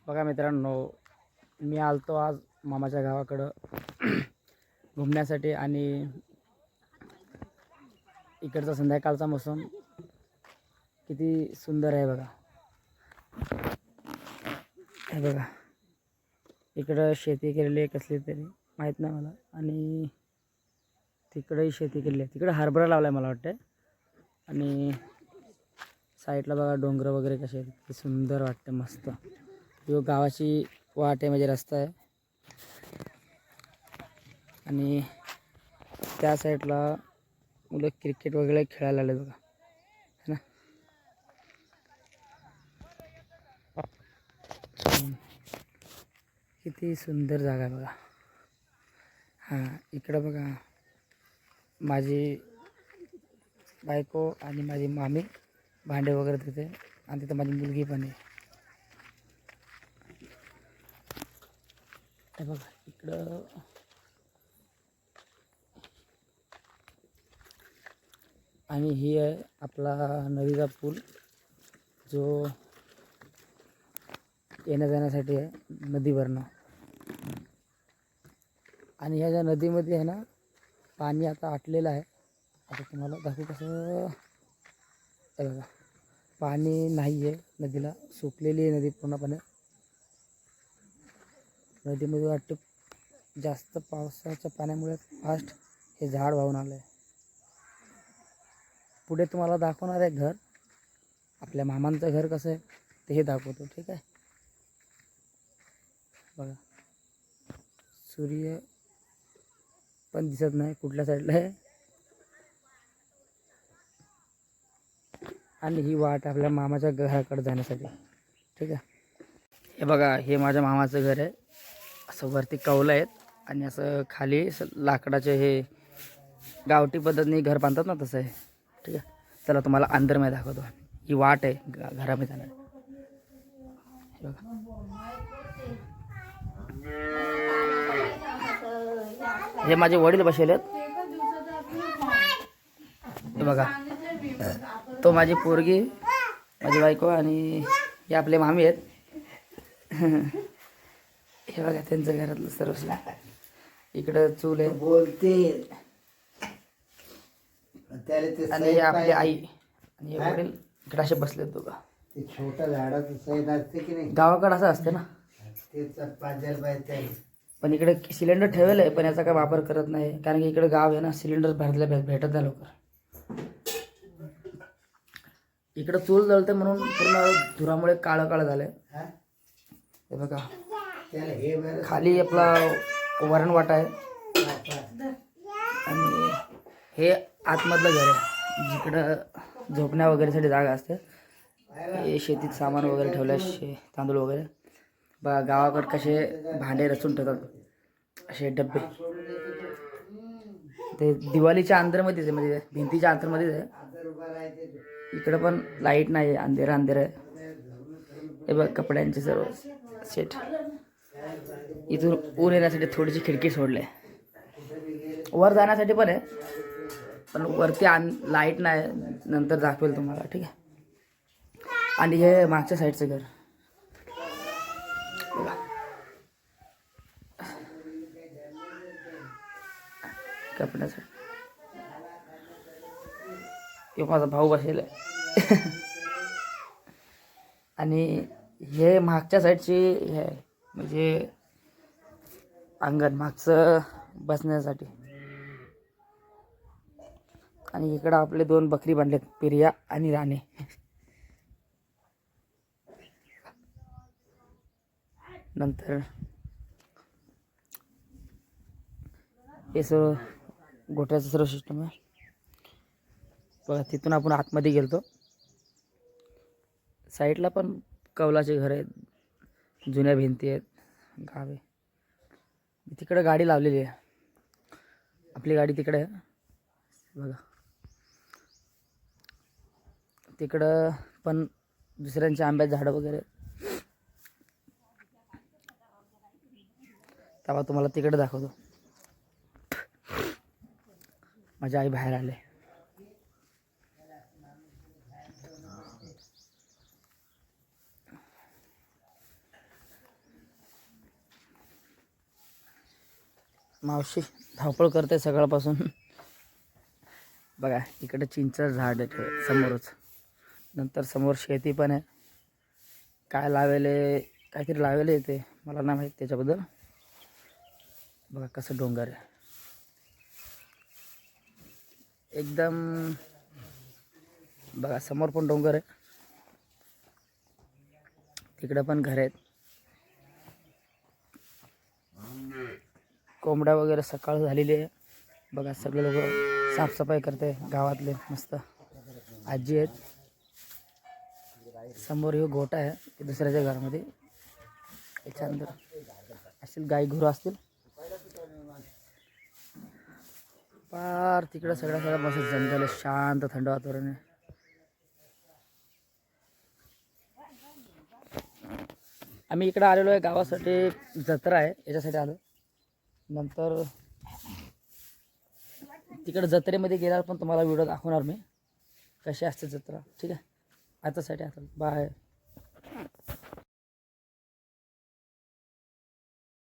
बघा मित्रांनो, मी आलतो आज मामाच्या गावाकडं घुमण्यासाठी आणि इकडचा संध्याकाळचा मोसम किती सुंदर आहे बघा. हे बघा, इकडं शेती केलेली आहे कसली तरी माहीत नाही मला, आणि तिकडंही शेती केलेली आहे. तिकडं हरभरा लावला आहे मला वाटतं. आणि साईडला बघा डोंगर वगैरे कसे आहेत, ते सुंदर वाटते मस्त. जो गावाची वाट आहे म्हणजे रस्ता आहे, आणि त्या साईडला मुलं क्रिकेट वगैरे खेळायला आले बघा, है ना. किती सुंदर जागा आहे बघा. हां, इकडं बघा माझी बायको आणि माझी मामी भांडे वगैरे देते, आणि तिथं माझी मुलगी पण आहे. हे बघा इकडं आणि ही आहे आपला नदीचा पूल, जो येण्या जाण्यासाठी आहे नदीवरनं. आणि ह्या ज्या नदीमध्ये आहे ना, पाणी आता आटलेलं आहे. आता तुम्हाला दाखवू कसं. हे बघा, पाणी नाही आहे नदीला, सुकलेली आहे नदी पूर्णपणे. नदीमध्ये वाटतं जास्त पावसाच्या पाण्यामुळे फास्ट हे झाड वाहून आलं आहे. पुढे तुम्हाला दाखवणार आहे घर, आपल्या मामांचं घर कसं आहे ते हे दाखवतो, ठीक आहे. बघा, सूर्य पण दिसत नाही कुठल्या साईडला आहे, आणि ही वाट आपल्या मामाच्या घराकडे जाण्यासाठी, ठीक आहे. हे बघा, हे माझ्या मामाचं घर आहे. असं वरती कौलं आहेत, आणि असं खाली लाकडाचे हे गावठी पद्धतीने घर बांधतात ना, तसं आहे, ठीक आहे. चला तुम्हाला अंदरमध्ये दाखवतो. ही वाट आहे घरामध्ये जाणार. हे बघा, हे माझे वडील बसले आहेत. हे बघा, तो माझी पोरगी, माझी बायको, आणि हे आपले मामी आहेत. हे बघा त्यांचं घरातलं सर्व. इकडं चूल आहे बोलते, आणि हे आपली आई आणि हे वडील इकडे असे बसलेत बघा. ते छोटं झाडाचं साईड असते की नाही, गावाकडं असं असते ना. पण इकडे सिलेंडर ठेवलं आहे, पण याचा काय वापर करत नाही, कारण की इकडे गाव आहे ना, सिलेंडर भरले भेटत नाही लवकर. इकडं चूल जळते म्हणून पूर्ण धुरामुळे काळं काळं झालंय. हे बघा, खाली आपला वरण वाटा आहे, आणि हे आतमधलं घर आहे जिकडं झोपण्या वगैरेसाठी जागा असते. हे शेतीत सामान वगैरे ठेवलं, तांदूळ वगैरे. बघा गावाकडे कसे भांडे रचून ठेवतात, असे डब्बे. ते दिवाळीच्या अंतरमध्येच आहे, म्हणजे भिंतीच्या अंतरमध्येच आहे. इकडं पण लाईट नाही आहे, अंधेरा आहे. हे बघ कपड्यांचे सर्व सेट. इथून ऊन येण्यासाठी थोडीशी खिडकी सोडले, वर जाण्यासाठी पण आहे, पण वरती लाईट नाही, नंतर दाखवेल तुम्हाला, ठीक आहे. आणि हे मागच्या साईडचं घर कपड्यासाठी. हे माझा भाऊ बसेल आहे. आणि हे मागच्या साईडची हे म्हणजे अंगण मागचं बसण्यासाठी. आणि इकडं आपले 2 बकरी बांधलेत, पिरिया आणि राणे. नंतर हे सर्व गोठ्याचं सर्व सिस्टम आहे बघा. तिथून आपण आतमध्ये गेलतो. साईडला पण कौलाचे घर आहेत, जुन्या भिंती आहेत, गाव आहे. तिकडे गाडी लावलेली आहे, आपली गाडी तिकडे आहे बघा. तिकडं पण दुसऱ्यांच्या आंब्याची झाडं वगैरे. तेव्हा तुम्हाला तिकडे दाखवतो. माझी आई बाहेर आले. मावशी धावपळ करते सकाळपासून. बघा इकडे चिंचचं झाड आहे समोरच. नंतर समोर शेती पण आहे. काय लावेले, काहीतरी लावेले ते मला नाही माहीत त्याच्याबद्दल. बघा कसं डोंगर आहे एकदम. बघा समोर पण डोंगर आहे, तिकडे पण घर आहेत. कोंबड्या वगैरे सकाळ झालेली आहे. बघा सगळे लोक साफसफाई करते गावातले. मस्त आजी आहेत. समोर हे गोठा आहे ते दुसऱ्याच्या घरामध्ये. याच्या अंदर असतील गाई गुरं असतील. पार तिकडं सगळं मस्त जंगल आहे, शांत थंड वातावरण आहे. आम्ही इकडं आलेलो आहे गावासाठी, जत्रा आहे याच्यासाठी आलो. नंतर तिकडं जत्रेमध्ये गेल्यावर पण तुम्हाला व्हिडिओ दाखवणार मी कशी असते जत्रा. ठीक आहे, आतासाठी आता बाय.